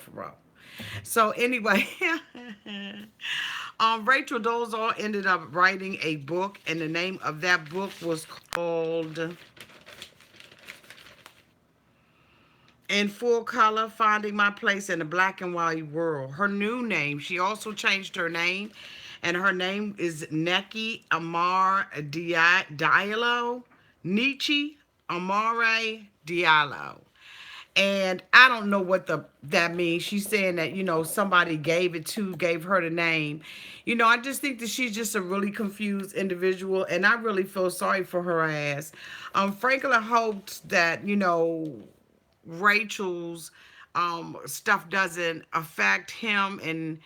for real. So anyway, Rachel Dolezal ended up writing a book, and the name of that book was called In Full Color, Finding My Place in the Black and White World. Her new name, she also changed her name, and her name is Neki Amar Diallo. Nietzsche Amare Diallo. And I don't know what that means. She's saying that, somebody gave her the name. I just think that she's just a really confused individual, and I really feel sorry for her ass. Franklin hoped that, Rachel's stuff doesn't affect him and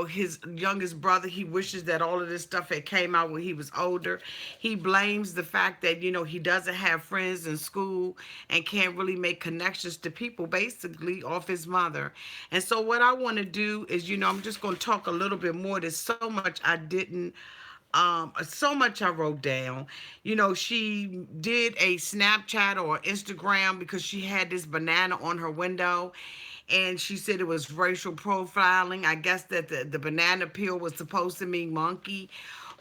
his youngest brother. He wishes that all of this stuff had came out when he was older. He blames the fact that he doesn't have friends in school and can't really make connections to people, basically off his mother. And so what I want to do is, I'm just going to talk a little bit more. There's so much I didn't so much I wrote down. She did a Snapchat or Instagram because she had this banana on her window, and she said it was racial profiling. I guess that the banana peel was supposed to mean monkey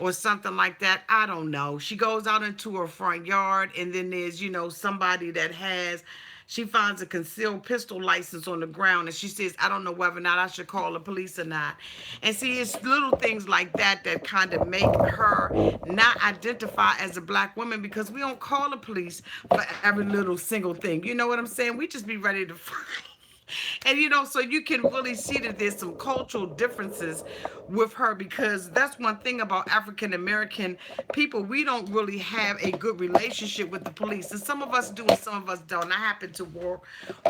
or something like that. I don't know. She goes out into her front yard, and then there's, somebody that has, she finds a concealed pistol license on the ground, and she says, I don't know whether or not I should call the police or not. And see, it's little things like that that kind of make her not identify as a black woman, because we don't call the police for every little single thing. You know what I'm saying? We just be ready to fight. And so you can really see that there's some cultural differences with her, because that's one thing about African American people. We don't really have a good relationship with the police. And some of us do and some of us don't. I happen to work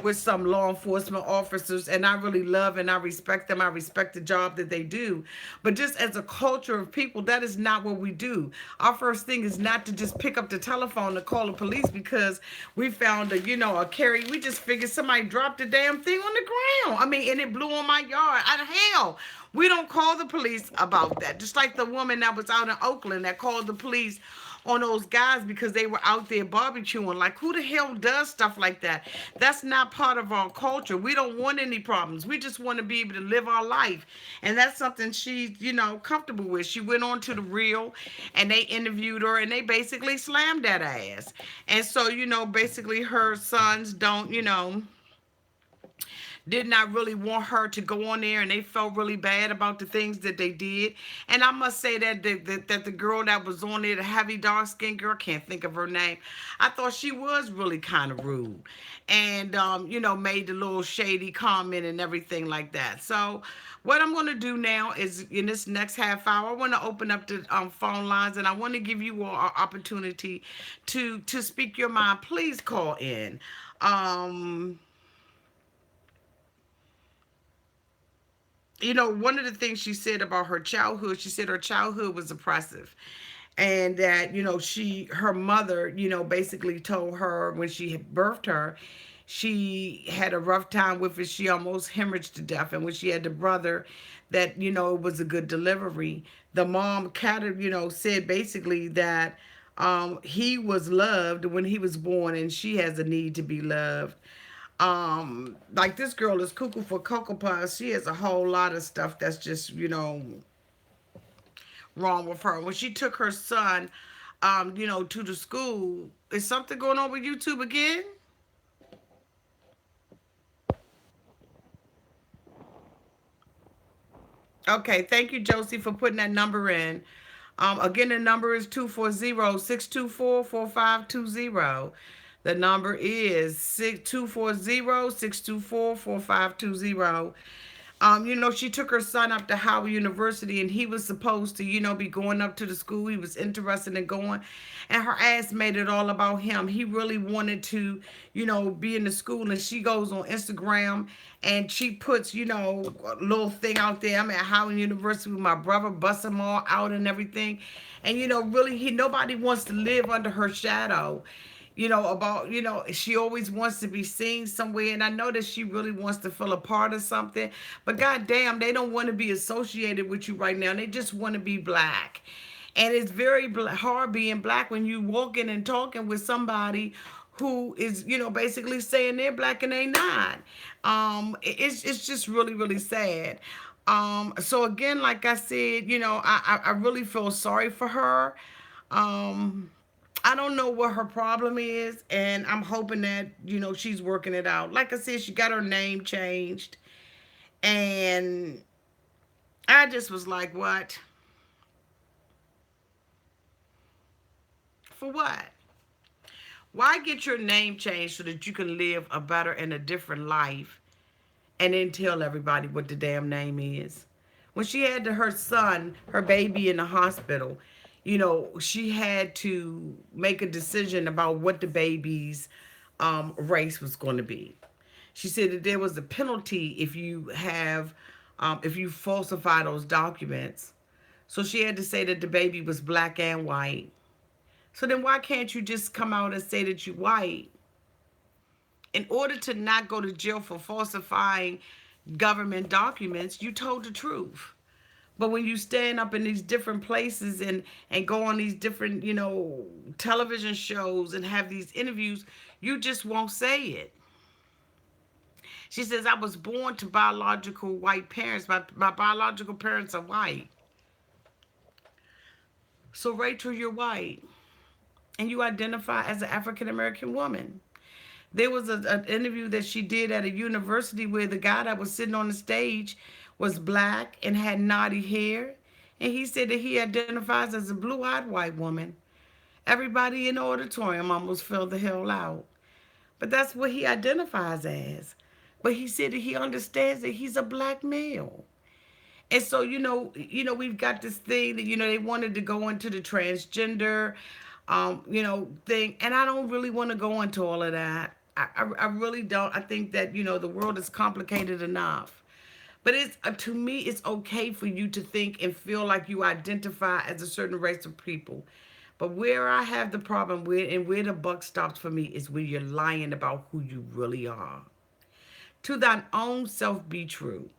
with some law enforcement officers, and I really love and I respect them. I respect the job that they do. But just as a culture of people, that is not what we do. Our first thing is not to just pick up the telephone to call the police because we found a carry. We just figured somebody dropped the damn thing on the ground. I mean, and it blew on my yard. Hell, we don't call the police about that. Just like the woman that was out in Oakland that called the police on those guys because they were out there barbecuing. Like, who the hell does stuff like that? That's not part of our culture. We don't want any problems. We just want to be able to live our life. And that's something she's, comfortable with. She went on to The Real, and they interviewed her, and they basically slammed that ass. And so, basically her sons don't, did not really want her to go on there, and they felt really bad about the things that they did. And I must say that the girl that was on there, the heavy dark skinned girl, can't think of her name, I thought she was really kind of rude, and made the little shady comment and everything like that. So what I'm going to do now is, in this next half hour, I want to open up the phone lines, and I want to give you all an opportunity to speak your mind. Please call in. Um, one of the things she said about her childhood, she said her childhood was oppressive. And that, her mother, basically told her when she had birthed her, she had a rough time with it. She almost hemorrhaged to death. And when she had the brother, that, it was a good delivery. The mom kind of, said basically that he was loved when he was born, and she has a need to be loved. Like, this girl is cuckoo for cocoa puffs. She has a whole lot of stuff that's just, wrong with her. When she took her son, to the school, is something going on with YouTube again? Okay, thank you, Josie, for putting that number in. Again, the number is 240-624-4520. The number is 240-624-4520. She took her son up to Howard University, and he was supposed to, be going up to the school. He was interested in going, and her ass made it all about him. He really wanted to, be in the school, and she goes on Instagram and she puts, a little thing out there. I'm at Howard University with my brother, bust them all out and everything. And, really, nobody wants to live under her shadow. About, she always wants to be seen somewhere. And I know that she really wants to feel a part of something. But goddamn, they don't want to be associated with you right now. They just want to be black. And it's very hard being black when you walking and talking with somebody who is, basically saying they're black and they not. It's just really, really sad. So again, like I said, I really feel sorry for her. Um, I don't know what her problem is, and I'm hoping that, she's working it out. Like I said, she got her name changed, and I just was like, what? For what? Why get your name changed so that you can live a better and a different life and then tell everybody what the damn name is? When she had her son, her baby in the hospital, she had to make a decision about what the baby's race was going to be. She said that there was a penalty if you falsify those documents. So she had to say that the baby was black and white. So then why can't you just come out and say that you're white? In order to not go to jail for falsifying government documents, you told the truth. But when you stand up in these different places and go on these different, television shows and have these interviews, you just won't say it. She says, I was born to biological white parents. My biological parents are white. So, Rachel, you're white. And you identify as an African American woman. There was an interview that she did at a university where the guy that was sitting on the stage was black and had naughty hair. And he said that he identifies as a blue eyed white woman. Everybody in the auditorium almost fell the hell out. But that's what he identifies as. But he said that he understands that he's a black male. And so, we've got this thing that, they wanted to go into the transgender, thing. And I don't really want to go into all of that. I really don't. I think that, the world is complicated enough. But to me, it's okay for you to think and feel like you identify as a certain race of people. But where I have the problem with and where the buck stops for me is when you're lying about who you really are. To thine own self be true.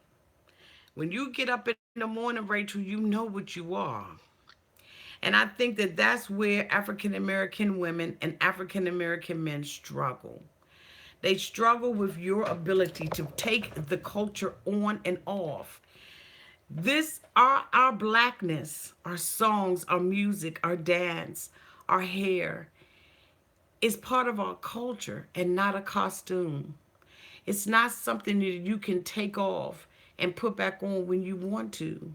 When you get up in the morning, Rachel, you know what you are. And I think that that's where African American women and African American men struggle. They struggle with your ability to take the culture on and off. This our blackness, our songs, our music, our dance, our hair is part of our culture and not a costume. It's not something that you can take off and put back on when you want to.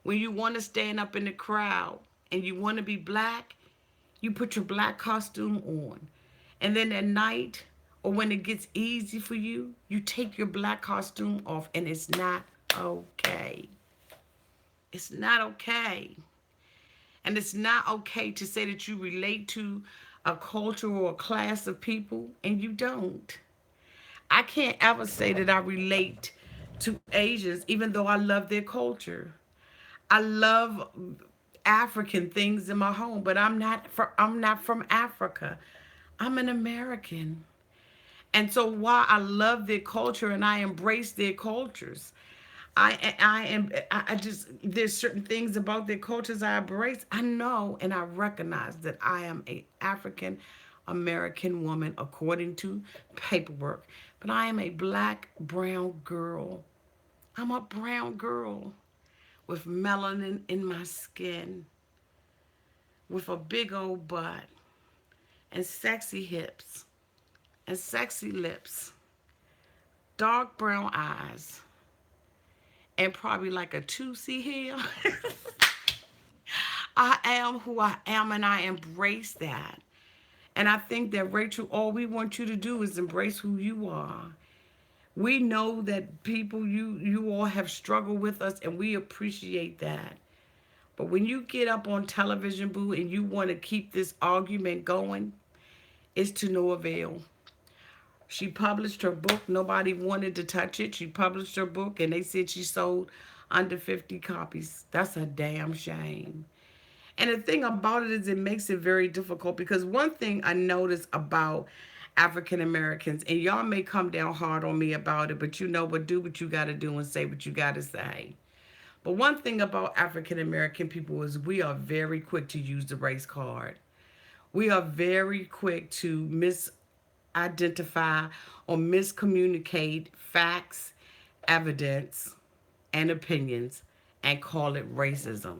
When you want to stand up in the crowd and you want to be black, you put your black costume on. And then at night, or when it gets easy for you, you take your black costume off, and it's not okay. It's not okay. And it's not okay to say that you relate to a culture or a class of people and you don't. I can't ever say that I relate to Asians, even though I love their culture. I love African things in my home, but I'm not from Africa. I'm an American. And so while I love their culture and I embrace their cultures, I just there's certain things about their cultures I embrace. I know and I recognize that I am a African American woman according to paperwork, but I am a black brown girl. I'm a brown girl with melanin in my skin, with a big old butt and sexy hips and sexy lips, dark brown eyes, and probably like a 2C hair. I am who I am and I embrace that. And I think that, Rachel, all we want you to do is embrace who you are. We know that people, you all have struggled with us, and we appreciate that. But when you get up on television, boo, and you want to keep this argument going, it's to no avail. She published her book. Nobody wanted to touch it. She published her book, and they said she sold under 50 copies. That's a damn shame. And the thing about it is, it makes it very difficult because one thing I notice about African Americans, and y'all may come down hard on me about it, but you know what? Do what you got to do and say what you got to say. But one thing about African American people is we are very quick to use the race card. We are very quick to misidentify or miscommunicate facts, evidence, and opinions and call it racism.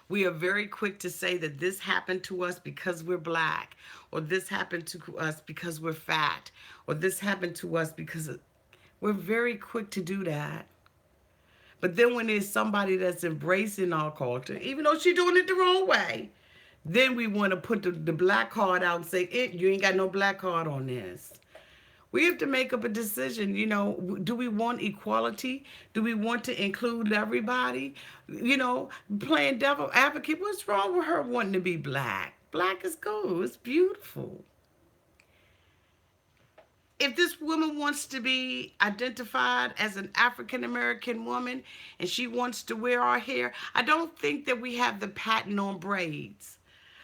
We are very quick to say that this happened to us because we're black, or this happened to us because we're fat, or this happened to us because we're very quick to do that. But then when there's somebody that's embracing our culture, even though she's doing it the wrong way, then we want to put the black card out and say, you ain't got no black card on this. We have to make up a decision. Do we want equality? Do we want to include everybody? Playing devil advocate, what's wrong with her wanting to be black? Black is cool, it's beautiful. If this woman wants to be identified as an African American woman and she wants to wear our hair, I don't think that we have the patent on braids.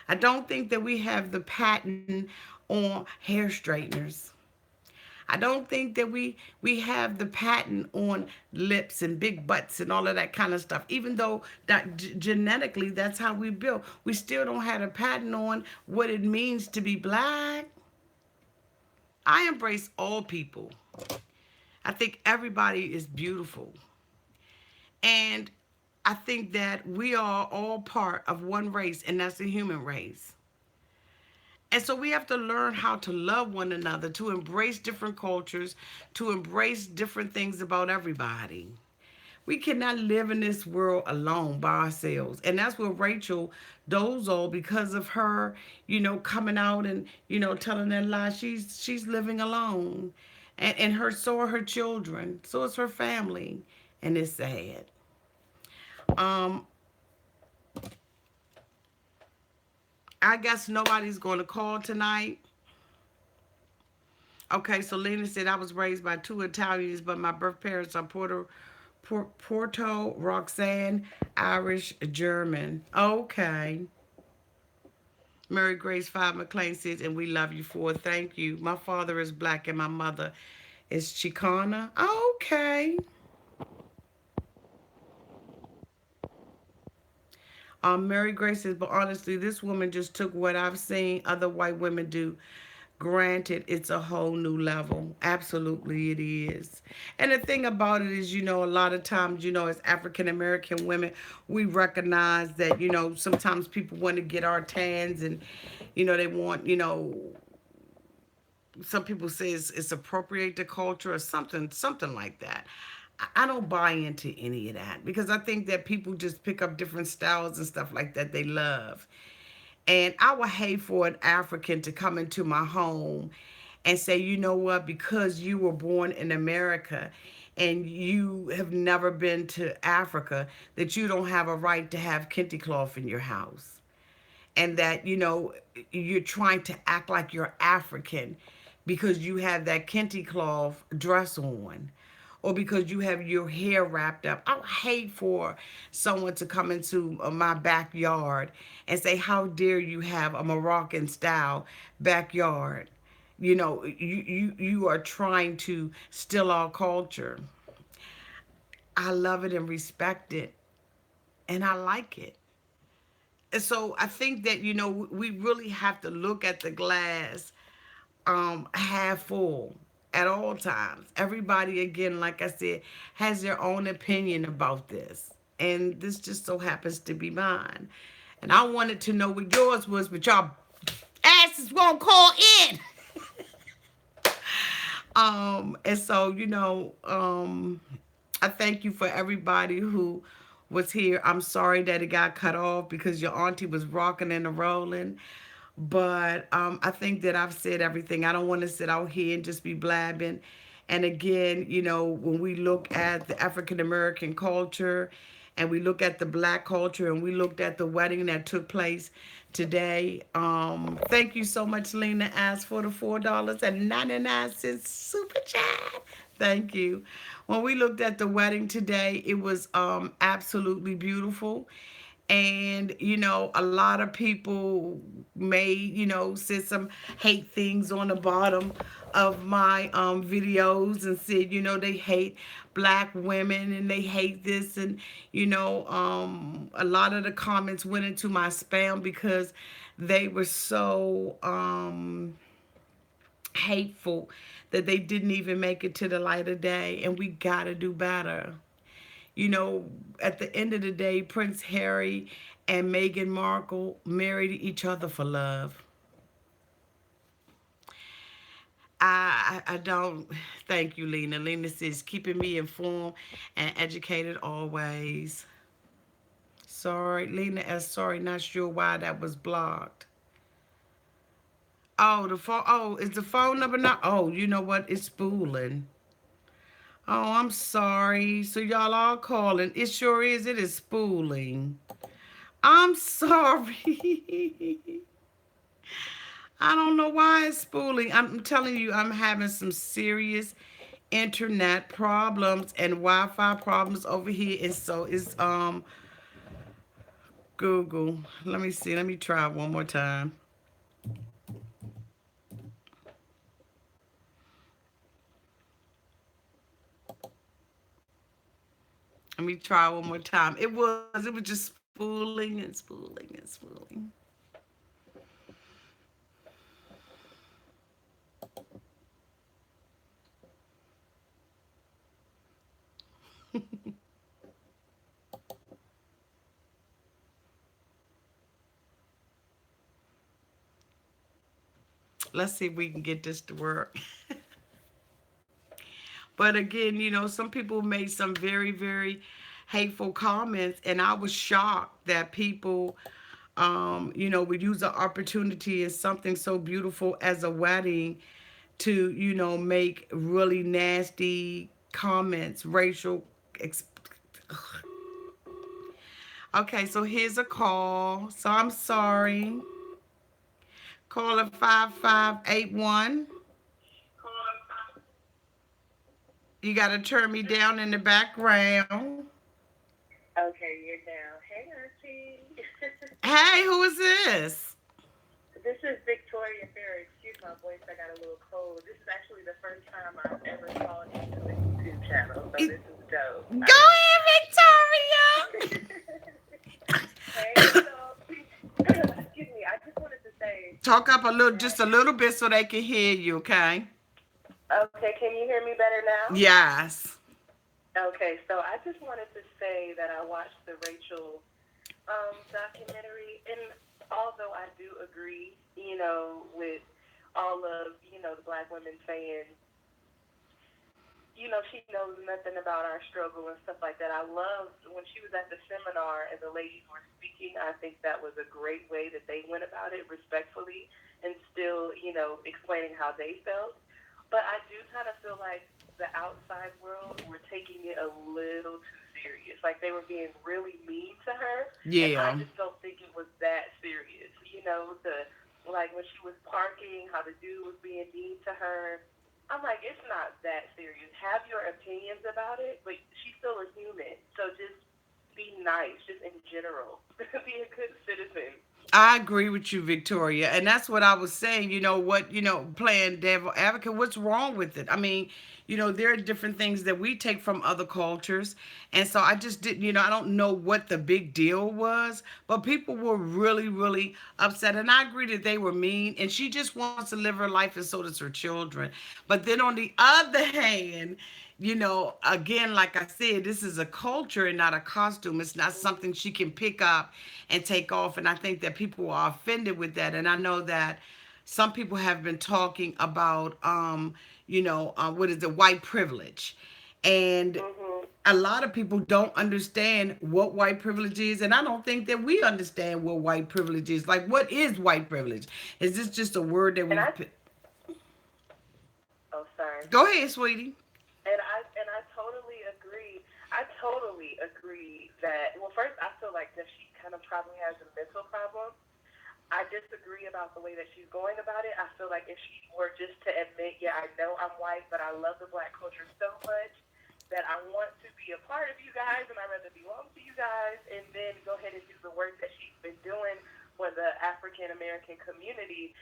I don't think that we have the patent on hair straighteners. I don't think that we have the patent on lips and big butts and all of that kind of stuff. Even though that genetically that's how we built, we still don't have a patent on what it means to be black. I embrace all people. I think everybody is beautiful. And I think that we are all part of one race, and that's the human race. And so we have to learn how to love one another, to embrace different cultures, to embrace different things about everybody. We cannot live in this world alone by ourselves. And that's what Rachel Dolezal, because of her, coming out and, telling that lie, she's living alone. And so are her children. So is her family. And it's sad. Um, I guess nobody's going to call tonight. Okay, so Lena said I was raised by two Italians, but my birth parents are Porto, Roxanne, Irish, German. Okay. Mary Grace 5 McLean says, and we love you for it. Thank you. My father is black and my mother is Chicana. Okay. Mary Grace says, but honestly, this woman just took what I've seen other white women do. Granted, it's a whole new level. Absolutely, it is. And the thing about it is, a lot of times, as African American women, we recognize that, sometimes people want to get our tans and, they want, some people say it's appropriate to culture or something like that. I don't buy into any of that because I think that people just pick up different styles and stuff like that they love. And I would hate for an African to come into my home and say, you know what, because you were born in America and you have never been to Africa, that you don't have a right to have kente cloth in your house. And that, you're trying to act like you're African because you have that kente cloth dress on or because you have your hair wrapped up. I would hate for someone to come into my backyard and say, how dare you have a Moroccan style backyard? You are trying to steal our culture. I love it and respect it, and I like it. And so I think that, we really have to look at the glass half full at all times. Everybody, again, like I said, has their own opinion about this. And this just so happens to be mine. And I wanted to know what yours was, but y'all asses won't call in. And so, I thank you for everybody who was here. I'm sorry that it got cut off because your auntie was rocking and a rolling. But I think that I've said everything. I don't want to sit out here and just be blabbing. And again, when we look at the African American culture and we look at the black culture and we looked at the wedding that took place today, thank you so much, Lena, asked for the $4.99 super chat. Thank you. When we looked at the wedding today, it was absolutely beautiful. And a lot of people may said some hate things on the bottom of my videos and said they hate black women and they hate this, and a lot of the comments went into my spam because they were so hateful that they didn't even make it to the light of day. And we got to do better. You know, at the end of the day, Prince Harry and Meghan Markle married each other for love. I don't. Thank you, Lena. Lena says keeping me informed and educated always. Sorry, Lena S. Sorry, not sure why that was blocked. Oh, the phone. Oh, is the phone number not? Oh, you know what? It's spooling. Oh, I'm sorry. So y'all all calling. It sure is. It is spooling. I'm sorry. I don't know why it's spooling. I'm telling you, I'm having some serious internet problems and Wi-Fi problems over here. And so it's Google. Let me see. Let me try one more time. Let me try one more time. It was just spooling and spooling and spooling. Let's see if we can get this to work. But again, some people made some very, very hateful comments, and I was shocked that people, would use the opportunity in something so beautiful as a wedding to, make really nasty comments, racial. Okay, so here's a call. So I'm sorry. Caller 5581. You got to turn me down in the background. Okay, you're down. Hey, Auntie. Hey, who is this? This is Victoria Fair. Excuse my voice. I got a little cold. This is actually the first time I've ever called into a YouTube channel, so this is dope. Go I just. ahead, Victoria. Hey, so, excuse me. I just wanted to say Talk up a little, that. just a little bit so they can hear you, okay? Okay, can you hear me better now? Yes. Okay, so I just wanted to say that I watched the Rachel documentary, and although I do agree, with all of the black women saying, she knows nothing about our struggle and stuff like that. I loved when she was at the seminar and the ladies were speaking. I think that was a great way that they went about it respectfully and still, explaining how they felt. But I do kind of feel like the outside world were taking it a little too serious. Like they were being really mean to her, and I Yeah. just don't think it was that serious. The like when she was parking, how the dude was being mean to her. I'm like, it's not that serious. Have your opinions about it, but she's still a human. So just be nice, just in general. Be a good citizen. I agree with you, Victoria. And that's what I was saying. You know what, playing devil advocate, what's wrong with it? I mean, there are different things that we take from other cultures. And so I just didn't, I don't know what the big deal was, but people were really, really upset. And I agree that they were mean. And she just wants to live her life, and so does her children. But then on the other hand, again, like I said, this is a culture and not a costume. It's not something she can pick up and take off. And I think that people are offended with that. And I know that some people have been talking about, what is it, white privilege. And Mhm. a lot of people don't understand what white privilege is. And I don't think that we understand what white privilege is. Like, what is white privilege? Is this just a word that And we've. oh, sorry. Go ahead, sweetie. And I totally agree. I totally agree that. Well, first, I feel like that she kind of probably has a mental problem. I disagree about the way that she's going about it. I feel like if she were just to admit, yeah, I know I'm white, but I love the black culture so much that I want to be a part of you guys and I rather belong to you guys, and then go ahead and do the work that she's been doing for the African American community,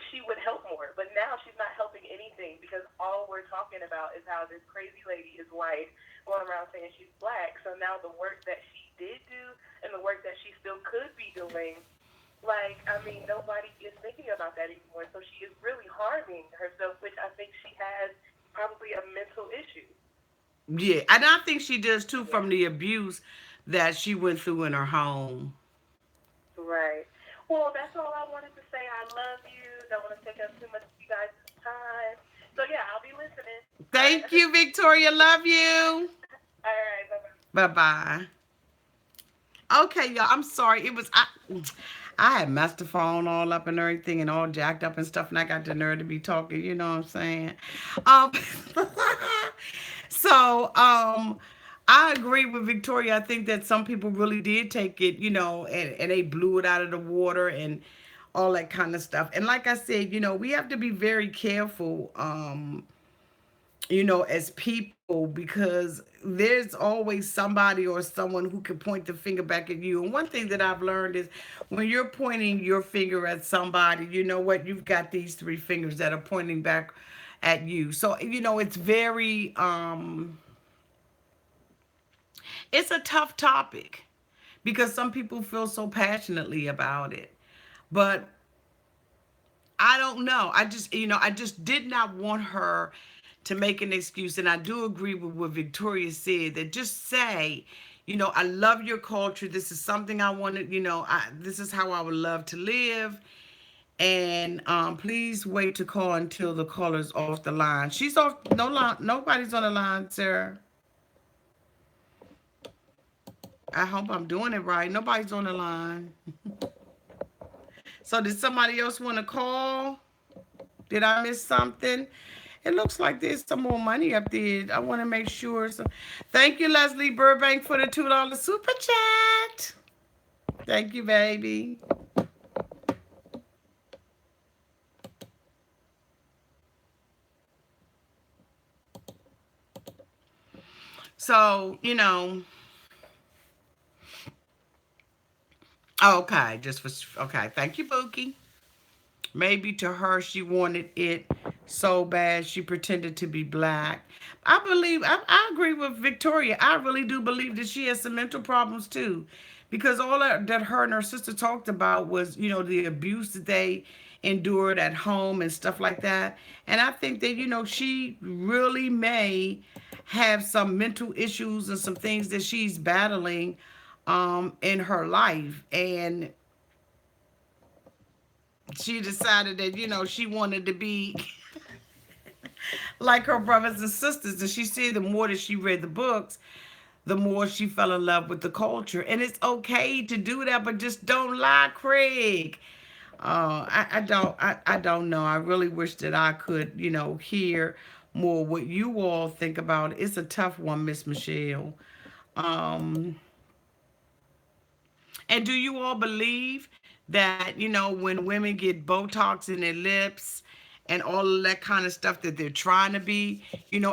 she would help more. But now she's not helping anything because all we're talking about is how this crazy lady is white going around saying she's black. So now the work that she did do and the work that she still could be doing Like, I mean, nobody is thinking about that anymore. So she is really harming herself, which I think she has probably a mental issue. Yeah, and I think she does too Yeah. from the abuse that she went through in her home. Right. Well, that's all I wanted to say. I love you. Don't want to take up too much of you guys' time. So yeah, I'll be listening. All right. Thank you, Victoria. Love you. All right. Bye bye. Bye bye. Okay, y'all. I'm sorry. I had messed the phone all up and everything and all jacked up and stuff, and I got the nerve to be talking. You know what I'm saying? Um, so I agree with Victoria. I think that some people really did take it, and they blew it out of the water and all that kind of stuff. And like I said, we have to be very careful. As people, because there's always somebody or someone who can point the finger back at you. And one thing that I've learned is when you're pointing your finger at somebody, you know what? You've got these three fingers that are pointing back at you. So, it's very it's a tough topic because some people feel so passionately about it. But I don't know. I just did not want her to make an excuse. And I do agree with what Victoria said that just say, I love your culture. This is something I wanted, this is how I would love to live. And please wait to call until the caller's off the line. She's off, no line, nobody's on the line, Sarah. I hope I'm doing it right. Nobody's on the line. So did somebody else want to call? Did I miss something? It looks like there's some more money up there. I want to make sure. So, thank you, Leslie Burbank, for the $2 super chat. Thank you, baby. So, okay, just for okay. Thank you, Bookie. Maybe to her, she wanted it so bad she pretended to be black. I agree with Victoria. I really do believe that she has some mental problems too. Because all that her and her sister talked about was, the abuse that they endured at home and stuff like that. And I think that, she really may have some mental issues and some things that she's battling in her life. And she decided that she wanted to be like her brothers and sisters. And she said the more that she read the books, the more she fell in love with the culture. And it's okay to do that, but just don't lie, Craig. I don't know. I really wish that I could, hear more what you all think about it. It's a tough one, Miss Michelle. Um, And do you all believe that, when women get Botox in their lips and all of that kind of stuff, that they're trying to be,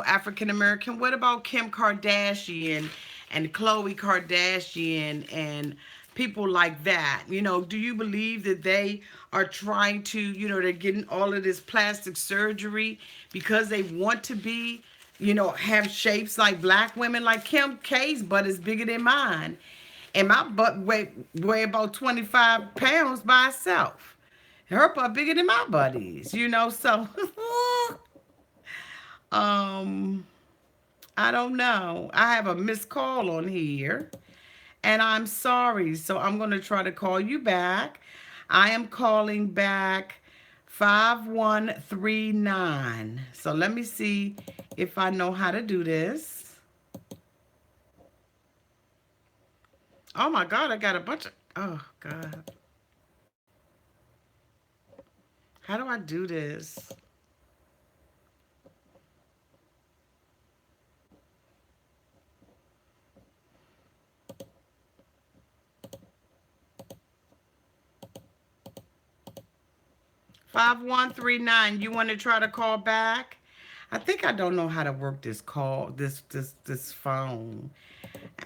African American? What about Kim Kardashian and Khloe Kardashian and people like that? Do you believe that they are trying to, they're getting all of this plastic surgery because they want to be, have shapes like black women? Like Kim K's butt is bigger than mine, and my butt weigh about 25 pounds by itself. Her butt bigger than my butt is, so um I don't know. I have a missed call on here, and I'm sorry. So I'm going to try to call you back. I am calling back 5139. So let me see if I know how to do this. Oh my God, I got a bunch of. Oh God. How do I do this? 5139. You want to try to call back? I think I don't know how to work this call, this phone.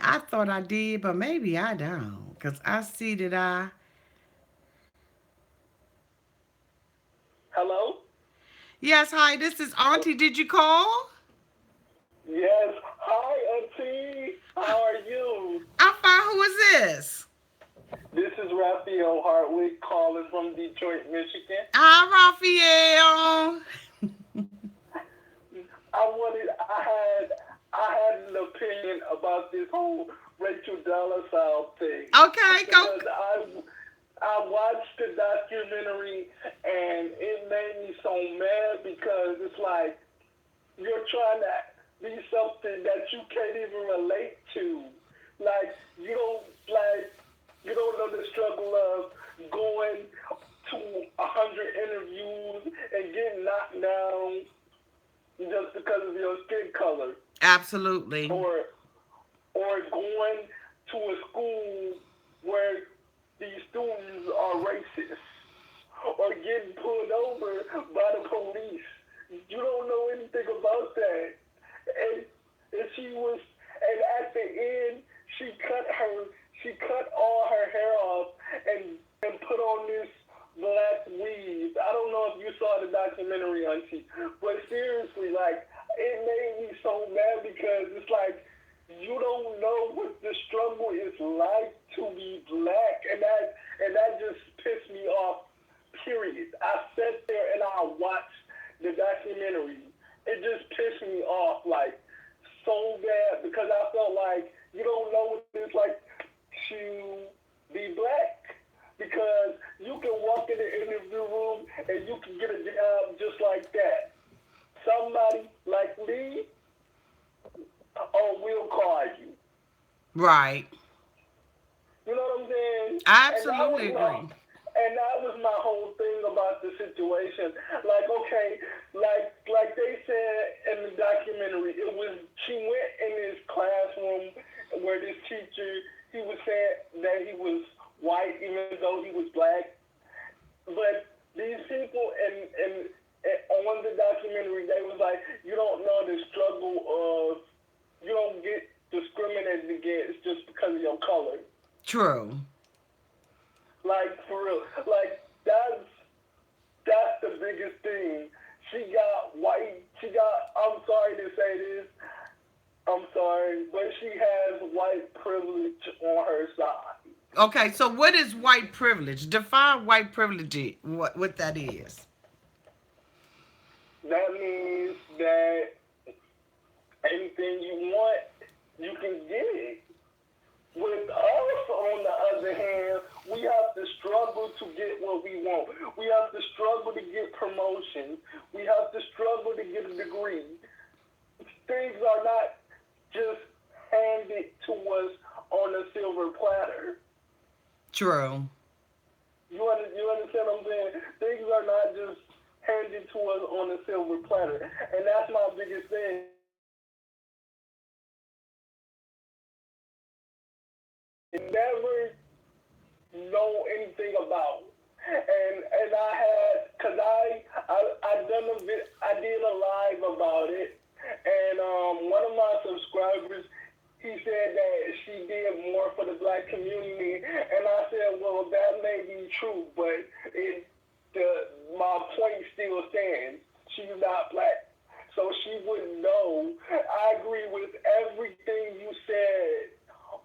I thought I did, but maybe I don't. Because I see that I. Hello? Yes, hi, this is Auntie. Did you call? Yes. Hi, Auntie. How are you? I'm fine. Who is this? This is Raphael Hartwick opinion about this whole Rachel Dolezal thing Okay, go. because I watched the documentary and it made me so mad because it's like you're trying to be something that you can't even relate to. Like you don't know the struggle of going to 100 interviews and getting knocked down just because of your skin color, Absolutely. or going to a school where these students are racist, or getting pulled over by the police. You don't know anything about that. And, and she was, and at the end, she cut all her hair off and put on this black weave. I don't know if you saw the documentary, Auntie, but seriously, like, it made me so mad because it's like, you don't know what the struggle is like to be black, and that just pissed me off. Period. I sat there and I watched the documentary. It just pissed me off like so bad because I felt like you don't know what it's like to be black because you can walk in the interview room and you can get a job just like that. Somebody like me, oh, we'll call you. Right. You know what I'm saying? I And that was absolutely agree. my whole thing about the situation. Like, okay, like they said in the documentary, it was she went in this classroom where this teacher he was saying that he was white even though he was black. But these people and on the documentary they was like, you don't know the struggle of you don't get discriminated against just because of your color. True. Like for real, like that's the biggest thing. She got white. She got. I'm sorry to say this. I'm sorry, but she has white privilege on her side. Okay, so what is white privilege? Define white privilege. What that is. That means that anything you want, you can get it. With us, on the other hand, we have to struggle to get what we want. We have to struggle to get promotion. We have to struggle to get a degree. Things are not just handed to us on a silver platter. True. You understand what I'm saying? Things are not just handed to us on a silver platter. And that's my biggest thing. Never know anything about. And I had, cause I done I did a live about it, and one of my subscribers he said that she did more for the black community, and I said, well, that may be true, but my point still stands. She's not black, so she wouldn't know. I agree with everything you said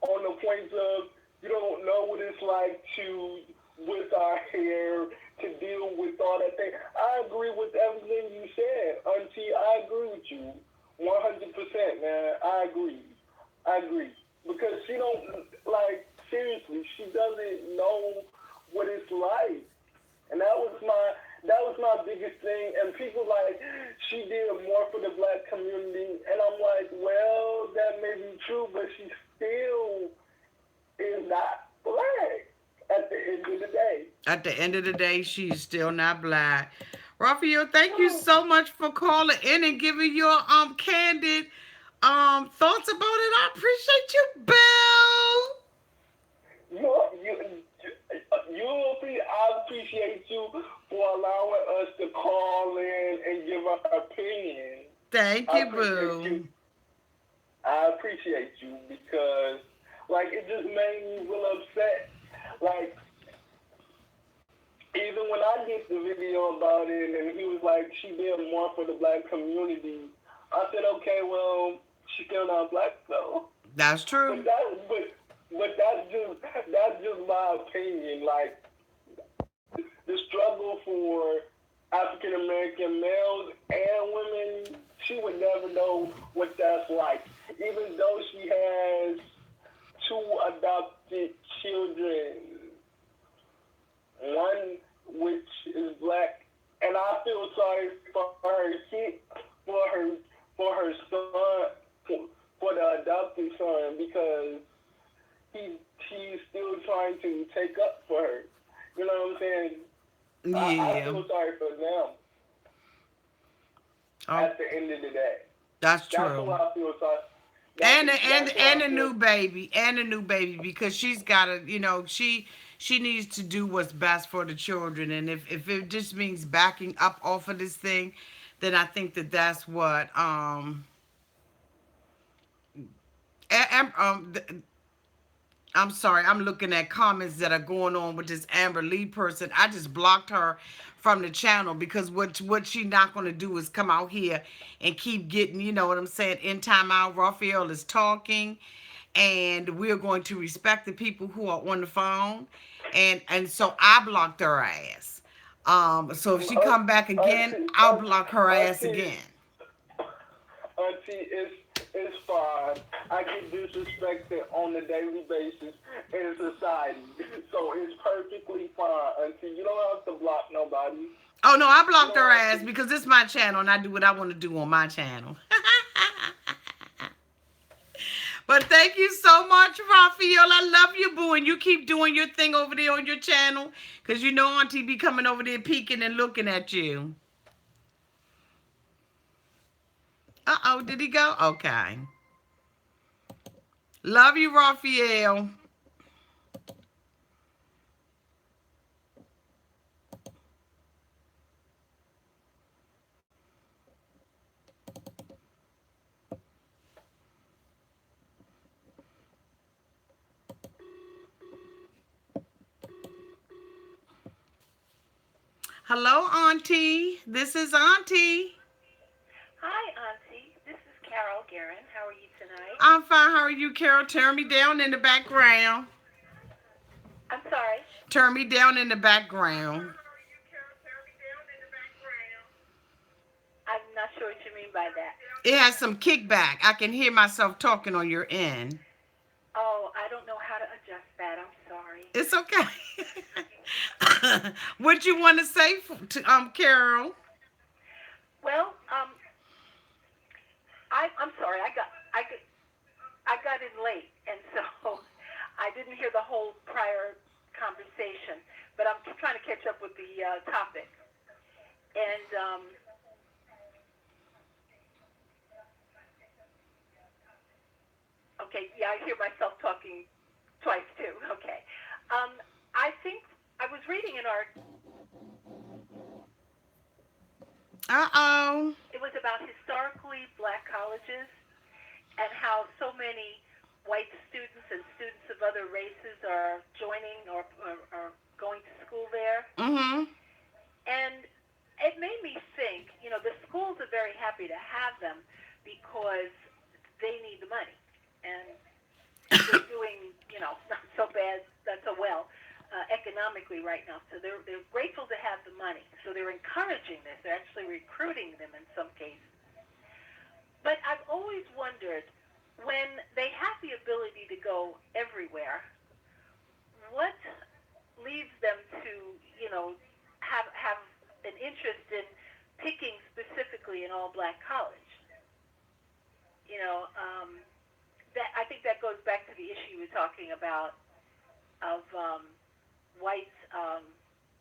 on the points of you don't know what it's like to with our hair to deal with all that thing. I agree with everything you said, Auntie. I agree with you 100%, man. I agree because she don't like seriously. She doesn't know what it's like, and that was my biggest thing. And people like she did more for the black community, and I'm like, well, that may be true, but she still is not black at the end of the day. At the end of the day, she's still not black. Raphael, thank you so much for calling in and giving your candid thoughts about it. I appreciate you, Bill. I appreciate you for allowing us to call in and give our opinion. Thank I you, appreciate Boo. you. I appreciate you because, like, it just made me real upset. Like, even when I did the video about it, and he was like, she did more for the black community. I said, okay, well, she's still not black though. That's But true. that's just my opinion. Like the struggle for African American males and women, she would never know what that's like. even though she has two adopted children, one which is black, and I feel sorry for her kid, for her for her son, for the adopted son, because he's still trying to take up for her. You know what I'm saying? I Yeah. feel sorry for them Oh, at the end of the day. that's That's who true. I feel sorry. And That's who I a feel. new baby, and a new baby, because she's got to, she needs to do what's best for the children. And if it just means backing up off of this thing, then I think that that's what I'm sorry, I'm looking at comments that are going on with this Amber Lee person. I just blocked her from the channel because what she not going to do is come out here and keep getting, you know what I'm saying, in time out. Raphael is talking, and we're going to respect the people who are on the phone, and so I blocked her ass. So if she come back again, Auntie, I'll block her ass auntie, again. auntie, it's fine. I get disrespected on a daily basis in society, so it's perfectly fine, auntie. You don't have to block nobody. Oh no, I You blocked don't her have ass to. because this is my channel and I do what I want to do on my channel. But thank you so much, Raphael. I love you, boo. And you keep doing your thing over there on your channel. Because you know Auntie be coming over there peeking and looking at you. Uh-oh, did he go? Okay. Love you, Raphael. Hello, Auntie. This is Auntie. Hi, Auntie. This is Carol Guerin. How are you tonight? I'm fine. How are you, Carol? Turn me down in the background. I'm sorry. Turn me down in the background. I'm not sure what you mean by that. It has some kickback. I can hear myself talking on your end. Oh, I don't know how to adjust that. I'm sorry. It's okay. What you want to say to Carol? Well, I'm sorry. I got in late, and so I didn't hear the whole prior conversation. But I'm trying to catch up with the topic. And okay, yeah, I hear myself talking twice too. Okay. I think I was reading an article. Uh oh. It was about historically black colleges and how so many white students and students of other races are joining or going to school there. Mm-hmm. And it made me think, the schools are very happy to have them because they need the money. And they're doing, not so bad, not so well economically right now. So they're grateful to have the money. So they're encouraging this. They're actually recruiting them in some cases. But I've always wondered, when they have the ability to go everywhere, what leads them to, have an interest in picking specifically an all-black college? That I think that goes back to the issue you were talking about of white.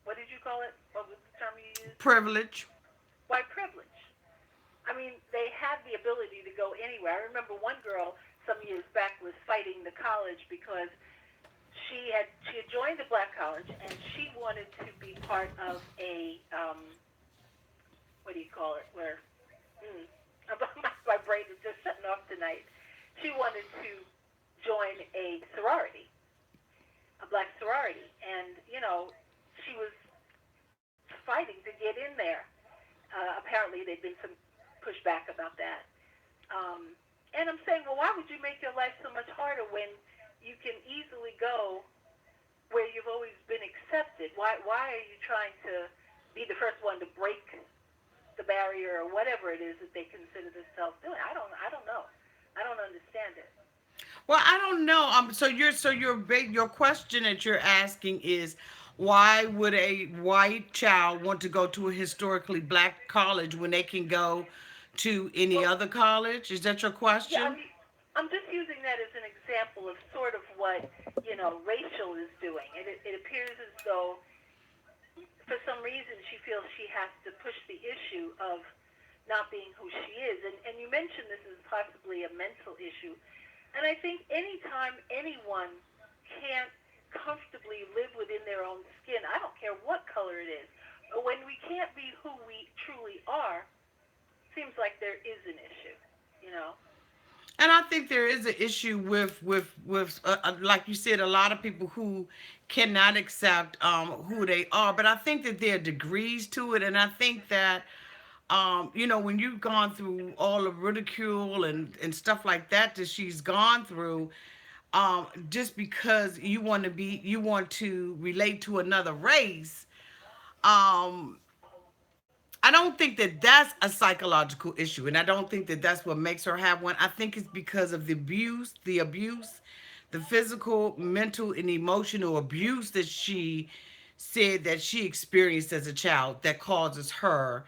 What did you call it? What was the term you used? Privilege. White privilege. I mean, they have the ability to go anywhere. I remember one girl some years back was fighting the college because she had joined a black college and she wanted to be part of a what do you call it? Where mm, my brain is just shutting off tonight. She wanted to join a sorority, a black sorority, and she was fighting to get in there. Apparently, there'd been some pushback about that. And I'm saying, well, why would you make your life so much harder when you can easily go where you've always been accepted? Why are you trying to be the first one to break the barrier or whatever it is that they consider themselves doing? I don't know. I don't understand. Well, I don't know. Your question that you're asking is, why would a white child want to go to a historically black college when they can go to any Well, other college? Is that your yeah, question? I'm just using that as an example of sort of what Rachel is doing. It appears as though for some reason she feels she has to push the issue of not being who she is. And you mentioned this is possibly a mental issue. And I think anytime anyone can't comfortably live within their own skin, I don't care what color it is, but when we can't be who we truly are, seems like there is an issue, you know? And I think there is an issue with like you said, a lot of people who cannot accept who they are. But I think that there are degrees to it, and I think that when you've gone through all the ridicule and stuff like that she's gone through, just because you want to relate to another race, um, I don't think that that's a psychological issue, and I don't think that that's what makes her have one. I think it's because of the physical, mental, and emotional abuse that she said that she experienced as a child that causes her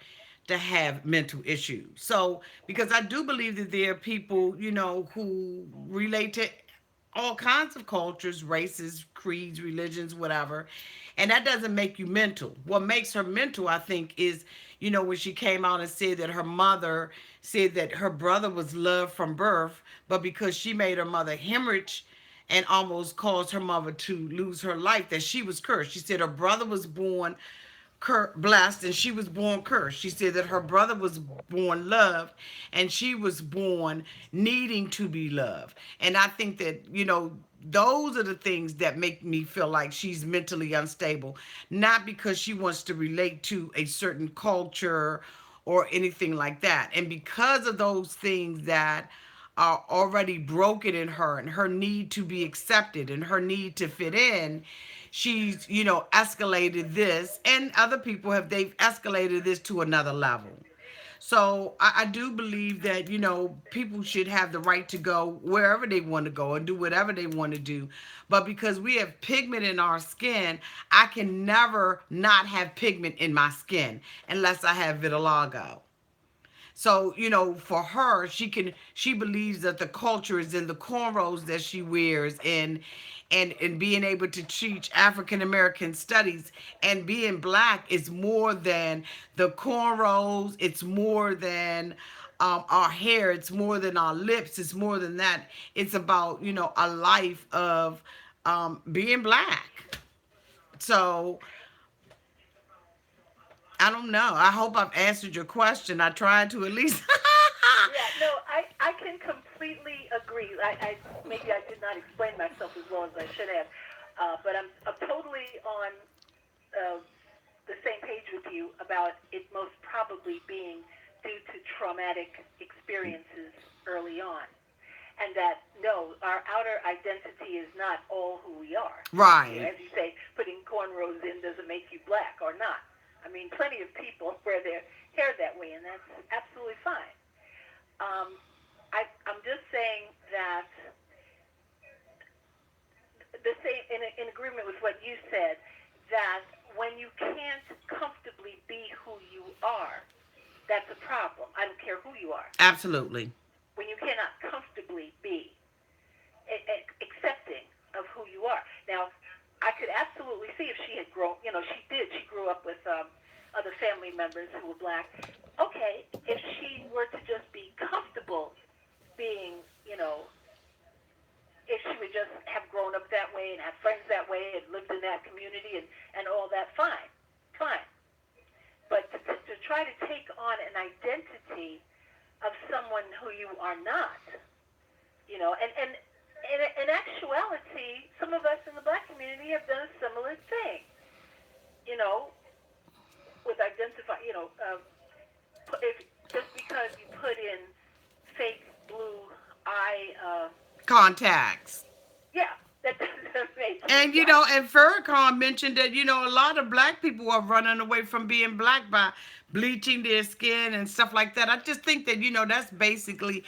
to have mental issues. So, because I do believe that there are people, who relate to all kinds of cultures, races, creeds, religions, whatever. And that doesn't make you mental. What makes her mental, I think, is, when she came out and said that her mother said that her brother was loved from birth, but because she made her mother hemorrhage and almost caused her mother to lose her life, that she was cursed. She said her brother was born blessed and she was born cursed. She said that her brother was born loved and she was born needing to be loved. And I think that, those are the things that make me feel like she's mentally unstable, not because she wants to relate to a certain culture or anything like that. And because of those things that are already broken in her and her need to be accepted and her need to fit in, she's escalated this, and other people they've escalated this to another level. So I do believe that people should have the right to go wherever they want to go and do whatever they want to do. But because we have pigment in our skin, I can never not have pigment in my skin unless I have vitiligo. So, for her, she believes that the culture is in the cornrows that she wears and being able to teach African American studies, and being black is more than the cornrows, it's more than our hair, it's more than our lips, it's more than that. It's about, a life of being black. So I don't know. I hope I've answered your question. I tried to at least. Yeah, no, I can completely agree. I maybe I did not explain myself as well as I should have, but I'm totally on uh, the same page with you about it most probably being due to traumatic experiences early on. And that, no, our outer identity is not all who we are. Right. As you say, putting cornrows in doesn't make you black or not. I mean, plenty of people wear their hair that way, and that's absolutely fine. Um, I'm just saying that the same in agreement with what you said, that when you can't comfortably be who you are, that's a problem. I don't care who you are. Absolutely. When you cannot comfortably be accepting of who you are. Now, I could absolutely see if she had grown, she did. She grew up with other family members who were black. Okay, if she were to just be comfortable being, if she would just have grown up that way and had friends that way and lived in that community and all that, fine, fine. But to try to take on an identity of someone who you are not, and in actuality, some of us in the black community have done a similar thing, with identify, if just because you put in fake blue eye, Contacts. yeah, that Made some And sense. and Farrakhan mentioned that a lot of black people are running away from being black by bleaching their skin and stuff like that. I just think that that's basically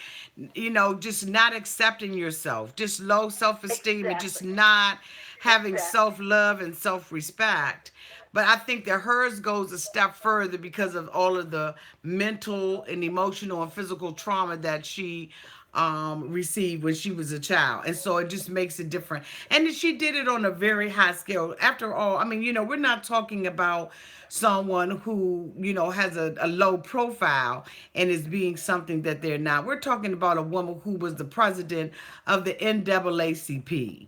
just not accepting yourself, just low self-esteem, and just Exactly. not having Exactly. self-love and self-respect. But I think that hers goes a step further because of all of the mental and emotional and physical trauma that she received when she was a child. And so it just makes it different. And she did it on a very high scale. After all, I mean, we're not talking about someone who, has a low profile and is being something that they're not. We're talking about a woman who was the president of the NAACP.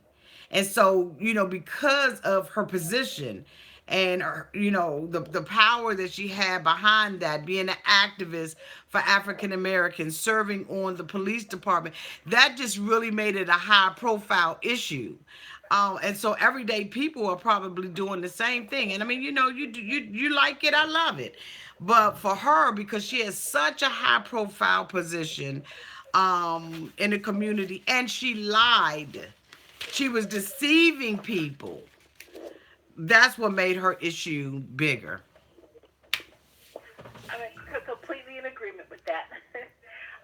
And so, because of her position and her, the power that she had behind that, being an activist for African Americans, serving on the police department, that just really made it a high profile issue. And so everyday people are probably doing the same thing. And I mean, you like it, I love it. But for her, because she has such a high profile position in the community, and she lied, she was deceiving people. That's what made her issue bigger. I'm completely in agreement with that.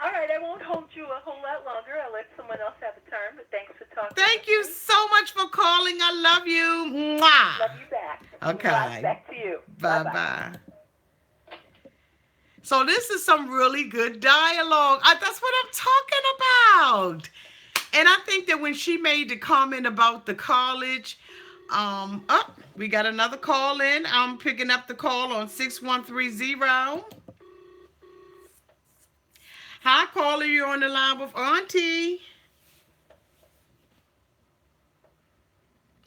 All right, I won't hold you a whole lot longer. I'll let someone else have a turn, but thanks for talking Thank with you me. so much for calling. I love you. Love you back. Mwah. Okay. Back to you. Bye Bye bye. bye. So this is some really good dialogue. That's what I'm talking about. And I think that when she made the comment about the college, we got another call in. I'm picking up the call on 6130. Hi, caller. You're on the line with Auntie.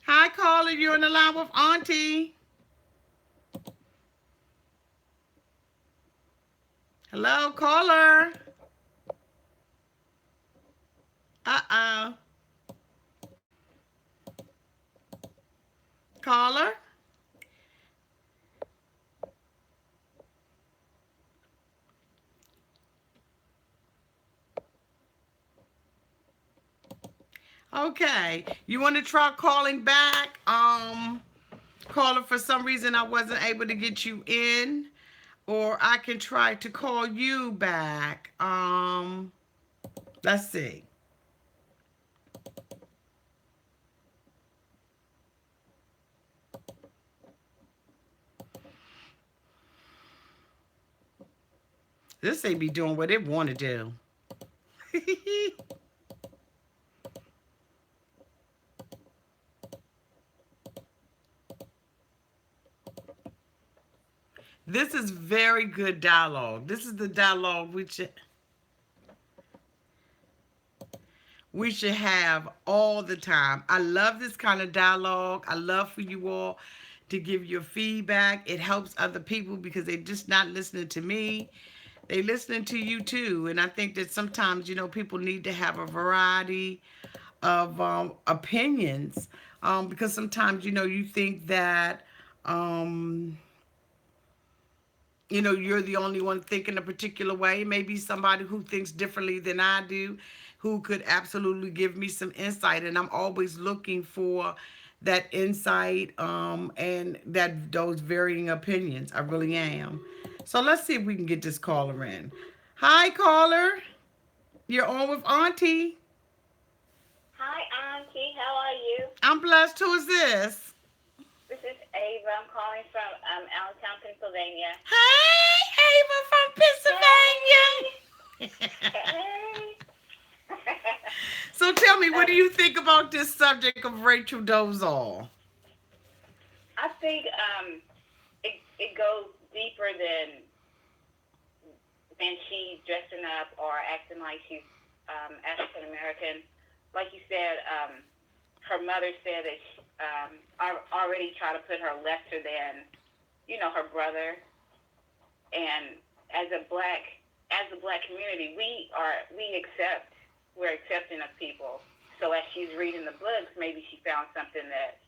Hi, caller. You're on the line with Auntie. Hello, caller. Uh-oh. Caller? Okay. You want to try calling back? Caller, for some reason I wasn't able to get you in. Or I can try to call you back. Let's see. This ain't be doing what it want to do. This is very good dialogue. This is the dialogue we should have all the time. I love this kind of dialogue. I love for you all to give your feedback. It helps other people because they're just not listening to me. They listening to you too. And I think that sometimes, people need to have a variety of opinions because sometimes, you think that you're the only one thinking a particular way. Maybe somebody who thinks differently than I do, who could absolutely give me some insight. And I'm always looking for that insight and those varying opinions. I really am. So let's see if we can get this caller in. Hi, caller. You're on with Auntie. Hi, Auntie. How are you? I'm blessed. Who is this? This is Ava. I'm calling from Allentown, Pennsylvania. Hey, Ava from Pennsylvania. Hey. So tell me, what do um, you think about this subject of Rachel Dolezal? I think it goes deeper than she dressing up or acting like she's African American. Like you said, her mother said that she, already tried to put her lesser than, her brother. And as a black community, we're accepting of people. So as she's reading the books, maybe she found something that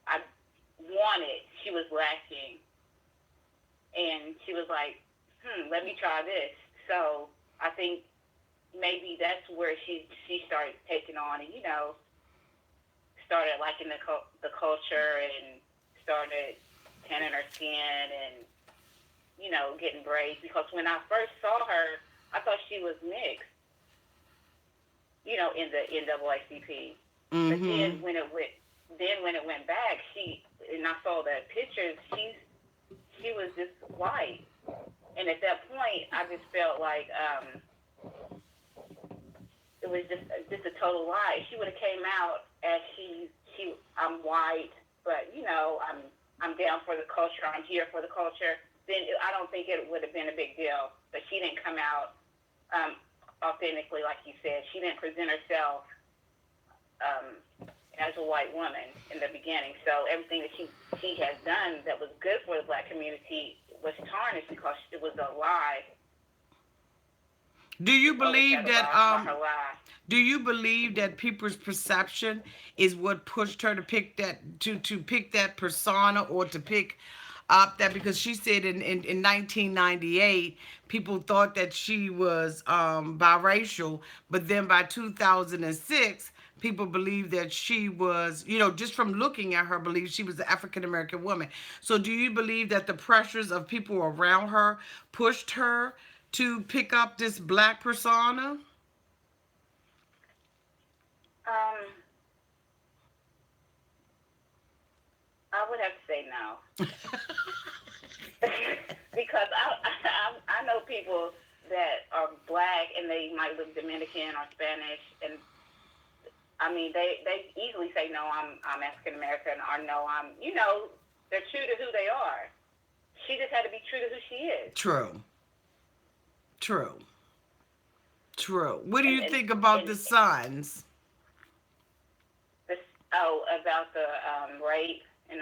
I wanted, she was lacking, and she was like, let me try this. So I think maybe that's where she started taking on, and started liking the culture and started tanning her skin and getting braids. Because when I first saw her, I thought she was mixed, in the NAACP. But Mm-hmm. then when it went back, and I saw the pictures, she was just white. And at that point, I just felt like it was just a total lie. If she would have came out as I'm white, but I'm down for the culture. I'm here for the culture. Then I don't think it would have been a big deal. But she didn't come out authentically, like you said. She didn't present herself um, as a white woman in the beginning. So everything that she has done that was good for the black community was tarnished because it was a lie. Do you It's believe overshadowed that by her lie. do you believe that people's perception is what pushed her to pick that to pick that persona or to pick up that because she said in 1998 people thought that she was biracial, but then by 2006 people believed that she was, just from looking at her, believed she was an African American woman. So do you believe that the pressures of people around her pushed her to pick up this black persona? Um, I would have to say no. Because I know people that are black and they might look Dominican or Spanish, and I mean they easily say no, I'm African American, or no, they're true to who they are. She just had to be true to who she is. True. True. True. What do And you and think about and the sons? this about the rape and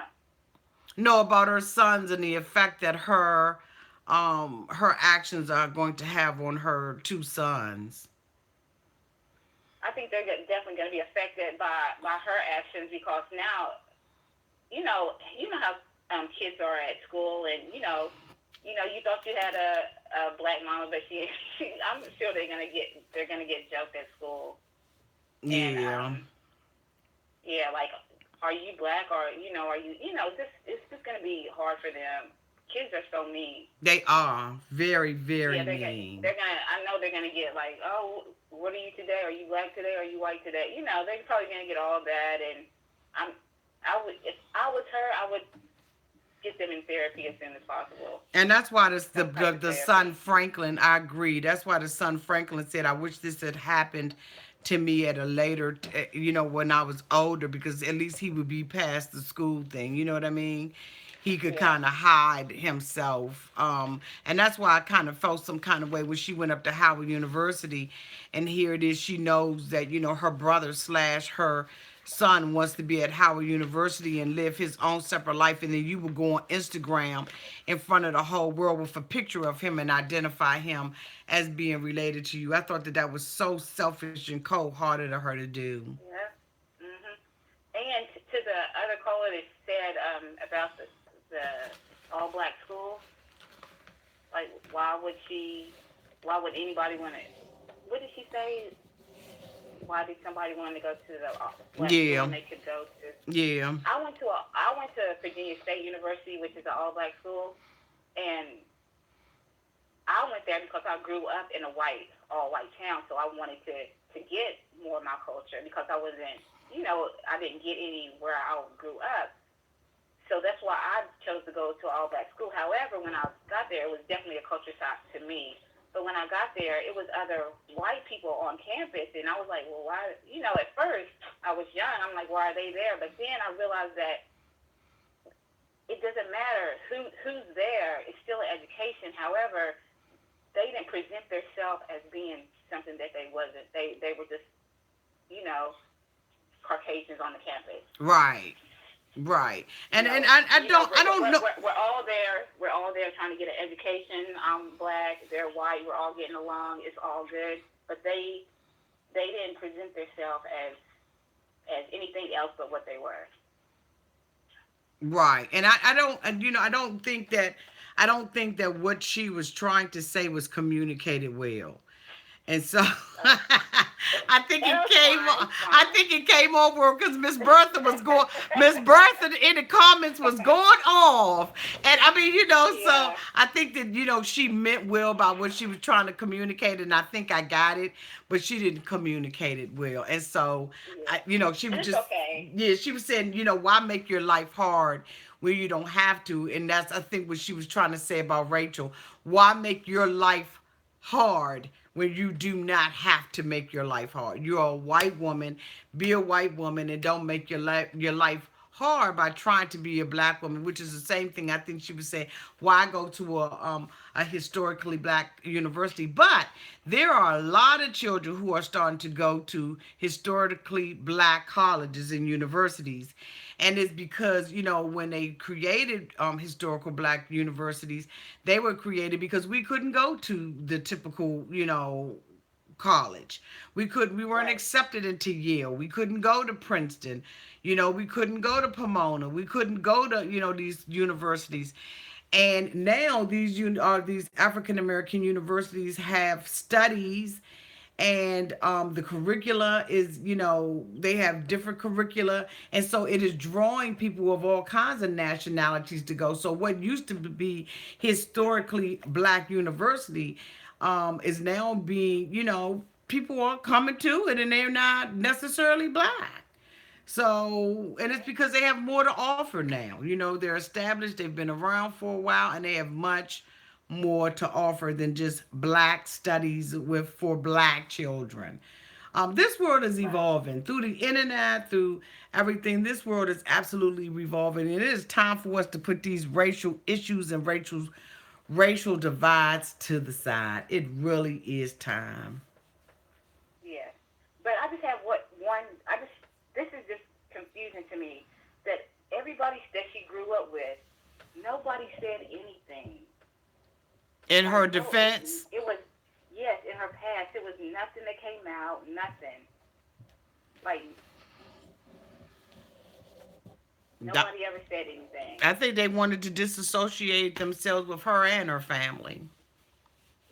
Know about her sons and the effect that her actions are going to have on her two sons. I think they're definitely going to be affected by her actions because now you know how kids are at school, and you thought you had a black mama, but I'm sure they're gonna get joked at school, and Yeah. yeah, like, are you black, or are you this it's just gonna be hard for them. Kids are so mean. They are very, Yeah, very mean. I know they're gonna get like, oh, what are you today? Are you black today? Are you white today? They're probably gonna get all that, and I'm I would if I was her, I would get them in therapy as soon as possible. And that's why this Some type of the son therapy. Franklin, I agree. That's why the son Franklin said, "I wish this had happened to me at a later, when I was older, because at least he would be past the school thing." You know what I mean? He could Yeah. kind of hide himself, and that's why I kind of felt some kind of way when she went up to Howard University, and here it is. She knows that her brother slash her son wants to be at Howard University and live his own separate life, and then you will go on Instagram in front of the whole world with a picture of him and identify him as being related to you. I thought that that was so selfish and cold-hearted of her to do. Yeah. Mhm. And to the other caller that said about the all black school, like, why would anybody want to? What did she say? Why did somebody want to go to the black school Yeah, when they could go to? yeah, I went to Virginia State University, which is an all black school, and I went there because I grew up in a all white town, so I wanted to get more of my culture because I wasn't, I didn't get any where I grew up. So that's why I chose to go to all black school. However, when I got there, it was definitely a culture shock to me. But when I got there, it was other white people on campus, and I was like, well, why? At first I was young. I'm like, why are they there? But then I realized that it doesn't matter who's there. It's still an education. However, they didn't present themselves as being something that they wasn't. They were just, you know, Caucasians on the campus. right, right. You And know, I you know, don't I don't know. we're all there. We're all there trying to get an education. I'm black. They're white. We're all getting along. It's all good. But they didn't present themselves as anything else but what they were. Right. And I don't, and I don't think that what she was trying to say was communicated well. And so Uh, I think that it was came fine. I Fine. think it came over because Miss Bertha in the comments was going off. And I mean, so Yeah. I think that, she meant well about what she was trying to communicate, and I think I got it, but she didn't communicate it well. And so Yeah. she And was it's just, okay. yeah, she was saying, why make your life hard when you don't have to? And that's, I think, what she was trying to say about Rachel. Why make your life hard when you do not have to make your life hard? You're a white woman. Be a white woman and don't make your life hard by trying to be a black woman, which is the same thing I think she was saying. Why go to a historically black university? But there are a lot of children who are starting to go to historically black colleges and universities. And it's because, when they created historical black universities, they were created because we couldn't go to the typical, college. We weren't Right. accepted into Yale. We couldn't go to Princeton. We couldn't go to Pomona. We couldn't go to, these universities. And now these African American universities have studies, and the curricula is, they have different curricula, and so it is drawing people of all kinds of nationalities to go. So what used to be historically black university is now being, people are coming to it, and they're not necessarily black. So, and it's because they have more to offer now. They're established, they've been around for a while, and they have much more to offer than just black studies for black children. This world is Right. evolving through the internet, through everything. This world is absolutely revolving, and it is time for us to put these racial issues and racial divides to the side. It really is time. Yeah. But I just have what one. I just this is just confusing to me that everybody that she grew up with, nobody said anything. In Like her no, defense, it was yes in her past. It was nothing that came out. Nothing. Like nobody ever said anything. I think they wanted to disassociate themselves with her and her family.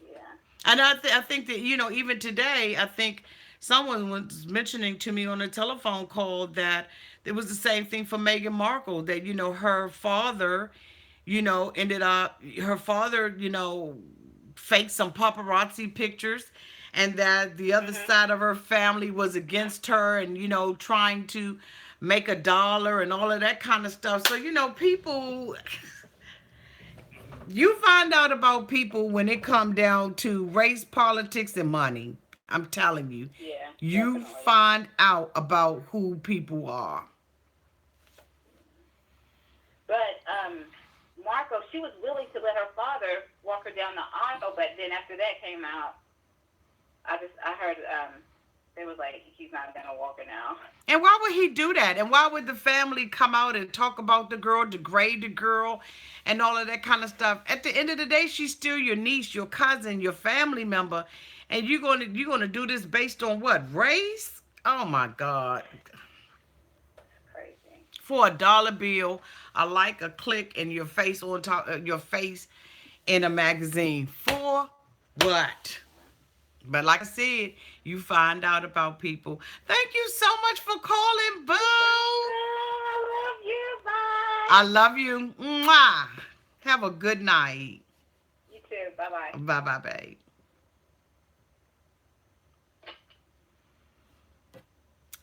Yeah. And I think that, even today, I think someone was mentioning to me on a telephone call that it was the same thing for Meghan Markle, that, her father, ended up, her father, faked some paparazzi pictures, and that the other Mhm. side of her family was against her and, trying to make a dollar and all of that kind of stuff. So, people, you find out about people when it come down to race, politics, and money. I'm telling you, Yeah. you Definitely. find out about who people are. But Marco, she was willing to let her father walk her down the aisle, but then after that came out, I heard they was like he's not gonna walk her now. And why would he do that? And why would the family come out and talk about the girl, degrade the girl, and all of that kind of stuff? At the end of the day, she's still your niece, your cousin, your family member, and you're gonna do this based on what? Race? Oh my God. Crazy. For a dollar bill, a like, a click, and your face on top, your face in a magazine. For what? But like I said, you find out about people. Thank you so much for calling, Boo. You're welcome. I love you. I Bye. love you. Mwah. Have a good night. You too. Bye bye. Bye bye, babe.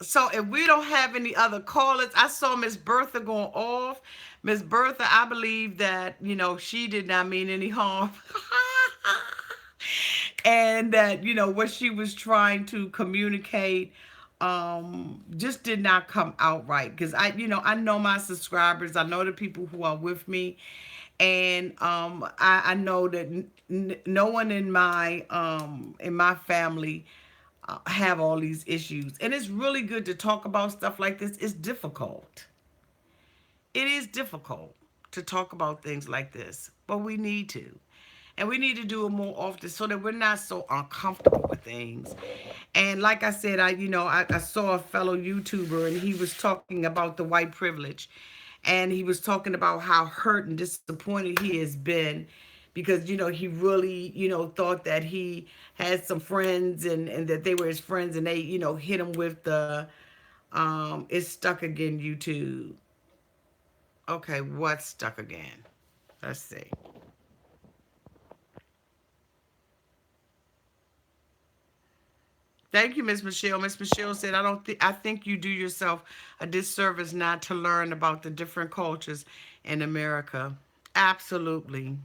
So if we don't have any other callers, I saw Miss Bertha going off. Miss Bertha, I believe that, she did not mean any harm. And that, what she was trying to communicate just did not come out right. Because I know my subscribers, I know the people who are with me, and I know that no one in my family have all these issues. And it's really good to talk about stuff like this. It's difficult. It is difficult to talk about things like this, but we need to. And we need to do it more often so that we're not so uncomfortable with things. And like I said, I saw a fellow YouTuber, and he was talking about the white privilege. And he was talking about how hurt and disappointed he has been because he really thought that he had some friends, and that they were his friends, and they hit him with the it's stuck again YouTube. Okay, what's stuck again? Let's see. Thank you, Miss Michelle. Miss Michelle said, I think you do yourself a disservice not to learn about the different cultures in America. Absolutely.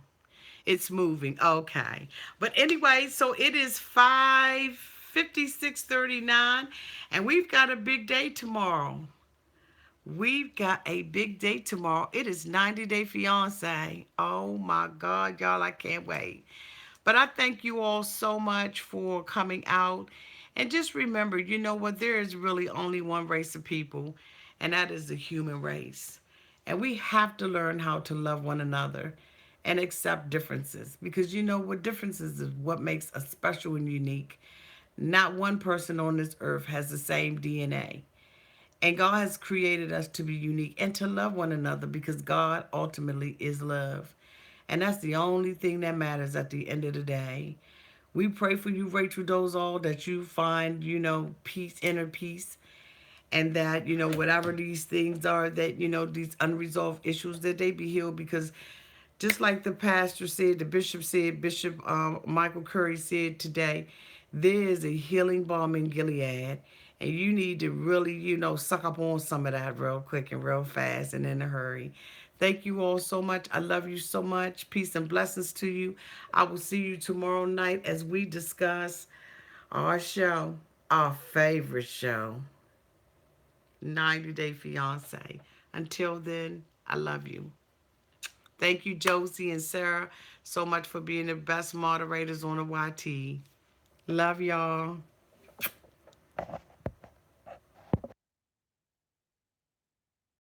It's moving. Okay. But anyway, so it is 5:56:39, and we've got a big day tomorrow. We've got a big day tomorrow. It is 90 Day Fiance. Oh my God, y'all, I can't wait. But I thank you all so much for coming out. And just remember, you know what? There is really only one race of people, and that is the human race. And we have to learn how to love one another and accept differences, because you know what? Differences is what makes us special and unique. Not one person on this earth has the same DNA. And God has created us to be unique and to love one another, because God ultimately is love. And that's the only thing that matters at the end of the day. We pray for you, Rachel Dolezal, that you find, peace, inner peace, and that, whatever these things are, that, these unresolved issues, that they be healed, because just like the pastor said, the bishop said, Bishop Michael Curry said today, there is a healing balm in Gilead, and you need to really, suck up on some of that real quick and real fast and in a hurry. Thank you all so much. I love you so much. Peace and blessings to you. I will see you tomorrow night as we discuss our show, our favorite show, 90 Day Fiance. Until then, I love you. Thank you, Josie and Sarah, so much for being the best moderators on the YT. Love y'all.